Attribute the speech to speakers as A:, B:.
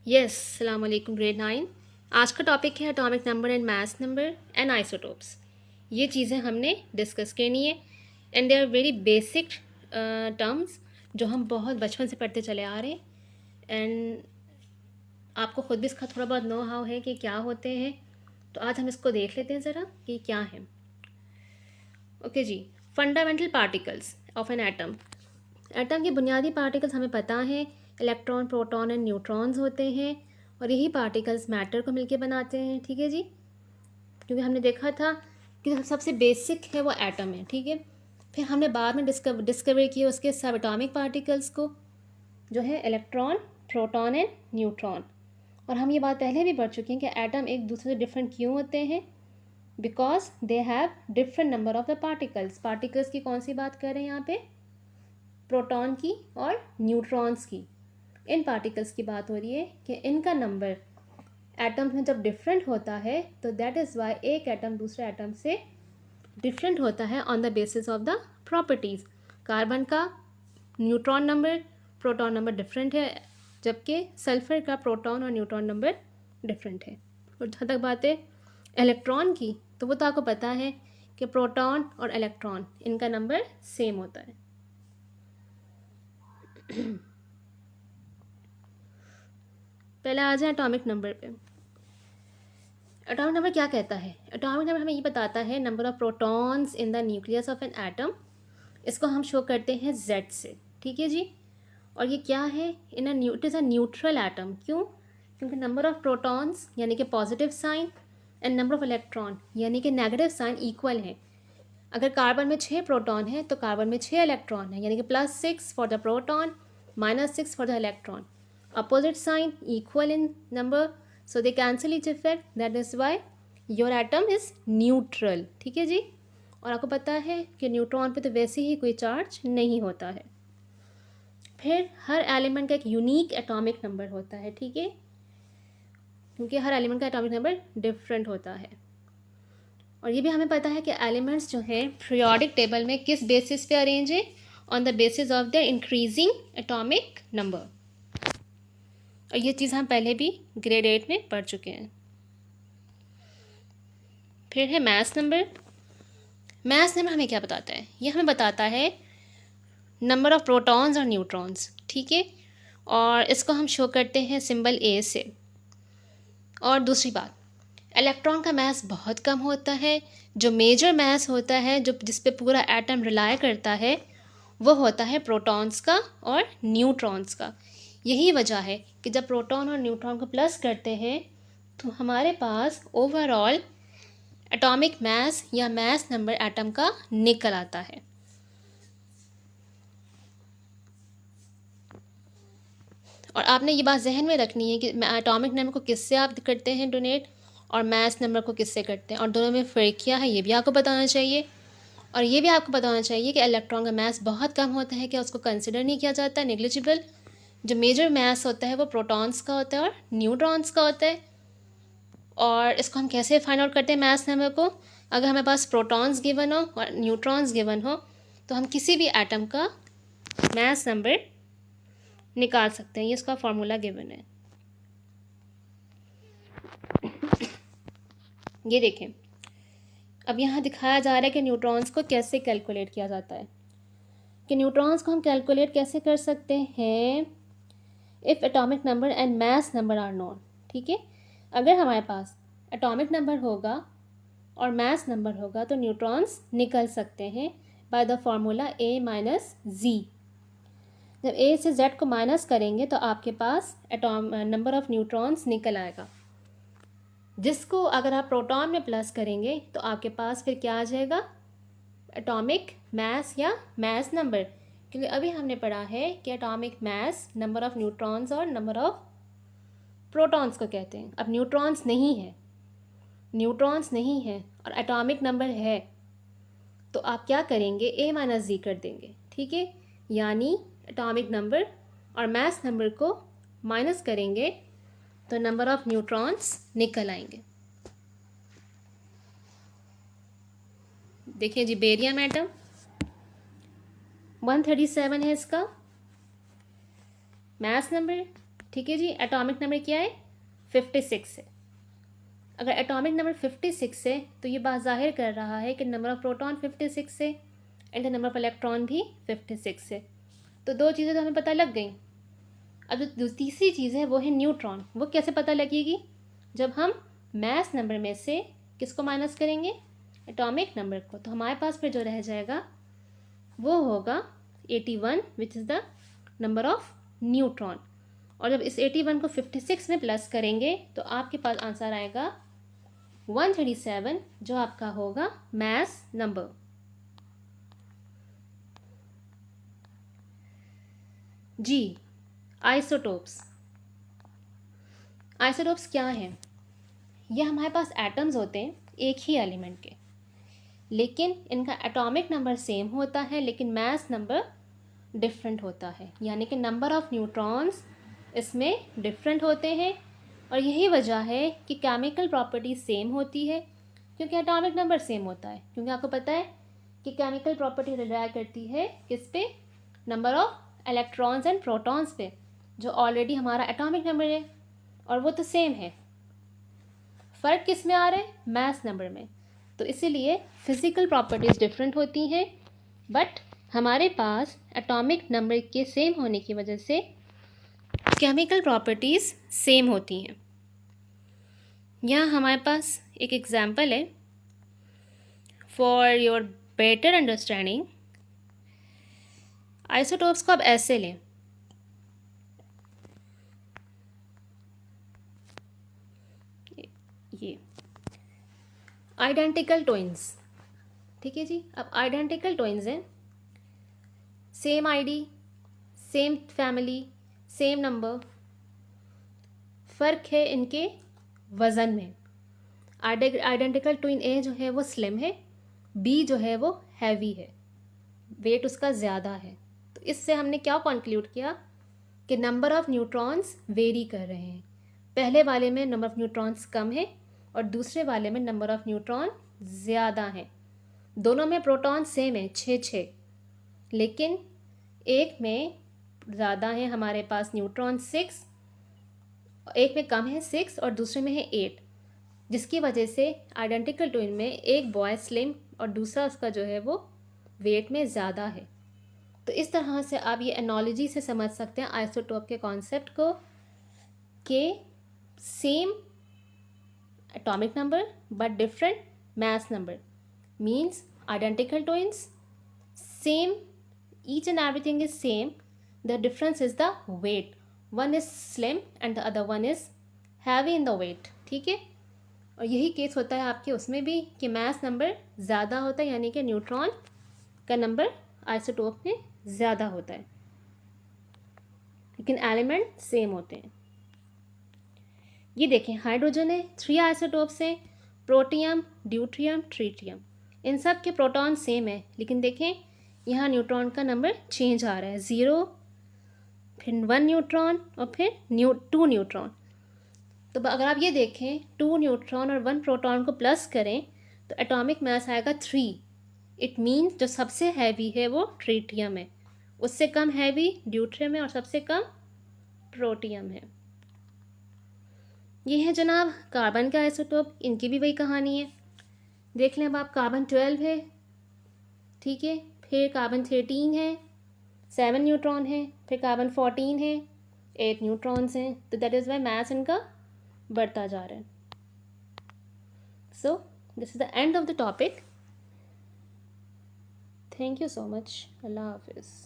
A: Yes, अस्सलाम वालेकुम grade 9। आज का टॉपिक है atomic number and mass number and isotopes. ये चीज़ें हमने डिस्कस करनी है and they are very basic terms जो हम बहुत बचपन से पढ़ते चले आ रहे हैं एंड आपको ख़ुद भी इसका थोड़ा बहुत नो हाउ है कि क्या होते हैं। तो आज हम इसको देख लेते हैं ज़रा कि क्या है। ओके जी, fundamental particles of an atom. Atom के बुनियादी पार्टिकल्स हमें पता है, इलेक्ट्रॉन, प्रोटॉन एंड न्यूट्रॉन्स होते हैं और यही पार्टिकल्स मैटर को मिलके बनाते हैं। ठीक है जी, क्योंकि हमने देखा था कि सबसे बेसिक है वो एटम है। ठीक है, फिर हमने बाद में डिस्कवर किए उसके सब एटॉमिक पार्टिकल्स को, जो है इलेक्ट्रॉन, प्रोटॉन एंड न्यूट्रॉन। और हम ये बात पहले भी पढ़ चुके हैं कि एटम एक दूसरे से डिफरेंट क्यों होते हैं, because they have different number of the particles. Particles की कौन सी बात कर रहे हैं यहाँ पे? प्रोटॉन की और न्यूट्रॉन्स की। इन पार्टिकल्स की बात हो रही है कि इनका नंबर एटम्स में जब डिफरेंट होता है तो दैट इज़ वाई एक एटम दूसरे एटम से डिफरेंट होता है on the basis of the properties. Carbon का neutron number, proton number different है, जबकि सल्फर का प्रोटॉन और न्यूट्रॉन नंबर डिफरेंट है। और जहाँ तक बात है इलेक्ट्रॉन की, तो वो तो आपको पता है कि प्रोटॉन और इलेक्ट्रॉन इनका नंबर सेम होता है। पहले आ जाए एटॉमिक नंबर पे। एटॉमिक नंबर क्या कहता है? एटॉमिक नंबर हमें ये बताता है number of protons in the nucleus of an atom. इसको हम शो करते हैं Z से। ठीक है जी, और ये क्या है? It is a neutral atom. क्यों? क्योंकि नंबर ऑफ प्रोटॉन्स यानी कि positive sign and number of electron यानी कि नेगेटिव साइन इक्वल है। अगर कार्बन में 6 प्रोटॉन है तो कार्बन में 6 इलेक्ट्रॉन है, यानी कि +6 for the proton, -6 for the electron. Opposite sign equal in number, so they cancel each effect, that is why your atom is neutral. ठीक है जी, और आपको पता है कि न्यूट्रॉन पे तो वैसे ही कोई चार्ज नहीं होता है। फिर हर एलिमेंट का एक यूनिक एटॉमिक नंबर होता है। ठीक है, क्योंकि हर एलिमेंट का एटॉमिक नंबर डिफरेंट होता है। और ये भी हमें पता है कि एलिमेंट्स जो हैं पीरियोडिक टेबल में किस बेसिस पे अरेंज है? On the basis of the increasing atomic number. और ये चीज़ हम पहले भी ग्रेड 8 में पढ़ चुके हैं। फिर है मैथ्स नंबर। मैथ्स नंबर हमें क्या बताता है? ये हमें बताता है नंबर ऑफ प्रोटॉन्स और न्यूट्रॉन्स। ठीक है, और इसको हम शो करते हैं सिंबल A से। और दूसरी बात, इलेक्ट्रॉन का मास बहुत कम होता है। जो मेजर मास होता है, जो जिस पे पूरा एटम रिलाय करता है, वो होता है प्रोटॉन्स का और न्यूट्रॉन्स का। यही वजह है कि जब प्रोटॉन और न्यूट्रॉन को प्लस करते हैं तो हमारे पास ओवरऑल एटॉमिक मास या मास नंबर एटम का निकल आता है। और आपने ये बात जहन में रखनी है कि एटॉमिक नंबर को किससे आप करते हैं डोनेट, और मास नंबर को किससे करते हैं, और दोनों में फ़र्क क्या है ये भी आपको बताना चाहिए। और ये भी आपको बताना चाहिए कि इलेक्ट्रॉन का मास बहुत कम होता है, क्या उसको कंसिडर नहीं किया जाता, नेग्लिजिबल। जो मेजर मास होता है वो प्रोटॉन्स का होता है और न्यूट्रॉन्स का होता है। और इसको हम कैसे फाइंड आउट करते हैं मास नंबर को? अगर हमारे पास प्रोटॉन्स गिवन हो और न्यूट्रॉन्स गिवन हो तो हम किसी भी एटम का मास नंबर निकाल सकते हैं। ये इसका फॉर्मूला गिवन है, ये देखें। अब यहाँ दिखाया जा रहा है कि न्यूट्रॉन्स को कैसे कैलकुलेट किया जाता है। कि न्यूट्रॉन्स को हम कैलकुलेट कैसे कर सकते हैं? If atomic number and mass number are known. ठीक है, अगर हमारे पास एटॉमिक नंबर होगा और मास नंबर होगा तो न्यूट्रॉन्स निकल सकते हैं बाय द फॉर्मूला A-Z। जब A से Z को माइनस करेंगे तो आपके पास नंबर ऑफ न्यूट्रॉन्स निकल आएगा, जिसको अगर आप प्रोटॉन में प्लस करेंगे तो आपके पास फिर क्या आ जाएगा? एटॉमिक मास या मास नंबर। क्योंकि अभी हमने पढ़ा है कि atomic mass number of neutrons और नंबर ऑफ प्रोटॉन्स को कहते हैं। अब न्यूट्रॉन्स नहीं है, न्यूट्रॉन्स नहीं है और एटॉमिक नंबर है, तो आप क्या करेंगे? A-Z कर देंगे। ठीक है, यानी एटॉमिक नंबर और मास नंबर को माइनस करेंगे तो नंबर ऑफ न्यूट्रॉन्स निकल आएंगे। देखिए जी, बेरियम एटम 137 है इसका मास नंबर। ठीक है जी। एटॉमिक नंबर क्या है? 56 है। अगर एटॉमिक नंबर 56 है तो ये बात जाहिर कर रहा है कि नंबर ऑफ प्रोटॉन 56 है and the number of electron भी 56 है। तो दो चीज़ें तो हमें पता लग गई। अब जो तीसरी चीज़ है वो है न्यूट्रॉन। वो कैसे पता लगेगी? जब हम मैस नंबर में से किसको माइनस करेंगे? एटॉमिक नंबर को। तो हमारे पास फिर जो रह जाएगा वो होगा 81 which is the number of neutron. और जब इस 81 को 56 में प्लस करेंगे तो आपके पास आंसर आएगा 137, जो आपका होगा मैस नंबर। जी, आइसोटोप्स। आइसोटोप्स क्या हैं? ये हमारे पास एटम्स होते हैं एक ही एलिमेंट के, लेकिन इनका एटॉमिक नंबर सेम होता है लेकिन मैस नंबर डिफरेंट होता है, यानी कि नंबर ऑफ न्यूट्रॉन्स इसमें डिफरेंट होते हैं। और यही वजह है कि केमिकल प्रॉपर्टीज सेम होती है क्योंकि एटॉमिक नंबर सेम होता है। क्योंकि आपको पता है कि केमिकल प्रॉपर्टी रिलाय करती है किस पे? Number of electrons and protons पे, जो ऑलरेडी हमारा एटॉमिक नंबर है और वो तो सेम है। फ़र्क किस में आ रहा है? मैस नंबर में। तो इसीलिए फिज़िकल प्रॉपर्टीज़ डिफरेंट होती हैं, बट हमारे पास एटॉमिक नंबर के सेम होने की वजह से केमिकल प्रॉपर्टीज़ सेम होती हैं। यहाँ हमारे पास एक एग्जांपल है for your better understanding. Isotopes को आप ऐसे लें, ये आइडेंटिकल ट्विंस, ठीक है जी। अब आइडेंटिकल ट्विंस हैं, same ID, same family, same number, फ़र्क है इनके वज़न में। आइडेंटिकल ट्विन ए जो है वो स्लिम है, बी जो है वो हैवी है, वेट उसका ज़्यादा है। तो इससे हमने क्या कंक्लूड किया कि नंबर ऑफ न्यूट्रॉन्स वेरी कर रहे हैं। पहले वाले में नंबर ऑफ न्यूट्रॉन्स कम है और दूसरे वाले में नंबर ऑफ न्यूट्रॉन ज़्यादा है। दोनों में प्रोटॉन सेम है 6, लेकिन एक में ज़्यादा है हमारे पास न्यूट्रॉन 6, एक में कम है 6 और दूसरे में है 8, जिसकी वजह से आइडेंटिकल ट्विन में एक बॉय स्लिम और दूसरा उसका जो है वो वेट में ज़्यादा है। तो इस तरह से आप ये एनालॉजी से समझ सकते हैं आइसोटोप के कॉन्सेप्ट को, कि same atomic number but different mass number means identical twins, same, each and everything is same, the difference is the weight, one is slim and the other one is heavy in the weight, ठीक है। और यही case होता है आपके उसमें भी कि मैस नंबर ज़्यादा होता है, यानी कि न्यूट्रॉन का नंबर आइसोटोप में ज़्यादा होता है लेकिन एलिमेंट सेम होते हैं। ये देखें, हाइड्रोजन है, 3 आइसोटोप्स हैं, प्रोटियम, ड्यूट्रियम, ट्रीटियम। इन सब के प्रोटॉन सेम है, लेकिन देखें यहाँ न्यूट्रॉन का नंबर चेंज आ रहा है, 0, फिर 1 न्यूट्रॉन और फिर 2 न्यूट्रॉन। तो अगर आप ये देखें 2 न्यूट्रॉन और 1 प्रोटॉन को प्लस करें तो एटॉमिक मास आएगा 3। इट मीन्स जो सबसे हैवी है वो ट्रीटियम है, उससे कम हैवी ड्यूट्रियम है और सबसे कम प्रोटियम है। ये है जनाब कार्बन का आइसोटोप, इनकी भी वही कहानी है। देख लें अब आप, कार्बन 12 है, ठीक है, फिर कार्बन 13 है, 7 न्यूट्रॉन है, फिर कार्बन 14 है, 8 न्यूट्रॉन्स हैं। तो दैट इज़ वाई मास इनका बढ़ता जा रहा है। So this is the end of the topic. Thank you so much. अल्लाह हाफिज़।